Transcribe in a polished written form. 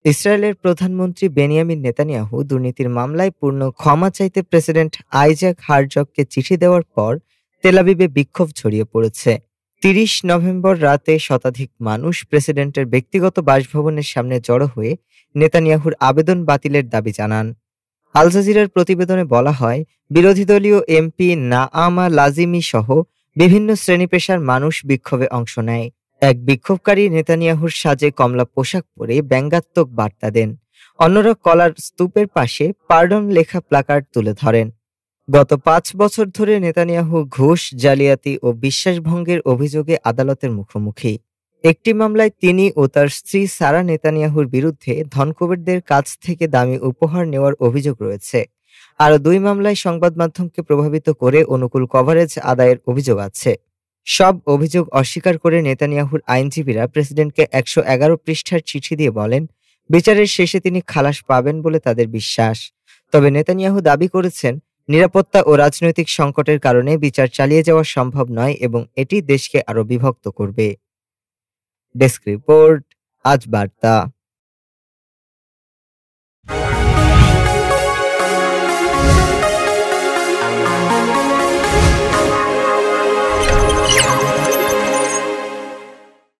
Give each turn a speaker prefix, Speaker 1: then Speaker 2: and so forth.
Speaker 1: ইসরায়েলের প্রধানমন্ত্রী Benjamin Netanyahu দুর্নীতির মামলায় পূর্ণ ক্ষমা চাইতে প্রেসিডেন্ট আইজাক হারজগকে চিঠি দেওয়ার পর তেল আবিবে বিক্ষোভ ছড়িয়ে পড়েছে। ৩০ নভেম্বর রাতে শতাধিক মানুষ প্রেসিডেন্টের ব্যক্তিগত বাসভবনের সামনে জড়ো হয়ে নেতানিয়াহুর আবেদন বাতিলের দাবি জানান। আল জাজিরার প্রতিবেদনে বলা হয়, বিরোধী দলীয় এমপি নাআমা লাজিমি সহ বিভিন্ন শ্রেণী পেশার মানুষ বিক্ষোভে অংশ নেয়। এক বিক্ষোভকারী নেতানিয়াহুর সাজে কমলা পোশাক পরে ব্যঙ্গাত্মক বার্তা দেন। অন্যরা কলার স্তূপের পাশে পার্ডন লেখা প্লাকার্ড তুলে ধরেন। গত ৫ বছর ধরে নেতানিয়াহু ঘুষ, জালিয়াতি ও বিশ্বাসভঙ্গের অভিযোগে আদালতের মুখোমুখি। একটি মামলায় তিনি ও তার স্ত্রী সারা নেতানিয়াহুর বিরুদ্ধে ধনকুবেরদের কাছ থেকে দামি উপহার নেওয়ার অভিযোগ রয়েছে। আরও ২ মামলায় সংবাদ মাধ্যমকে প্রভাবিত করে অনুকূল কভারেজ আদায়ের অভিযোগ আছে। সব অভিযোগ অস্বীকার করে নেতানিয়াহুর আইনজীবীরা প্রেসিডেন্টকে ১১১ পৃষ্ঠার চিঠি দিয়ে বলেন, বিচারের শেষে তিনি খালাস পাবেন বলে তাদের বিশ্বাস। তবে নেতানিয়াহু দাবি করেছেন, নিরাপত্তা ও রাজনৈতিক সংকটের কারণে বিচার চালিয়ে যাওয়া সম্ভব নয় এবং এটি দেশকে আরও বিভক্ত করবে। ডেস্ক রিপোর্ট, আজ বার্তা।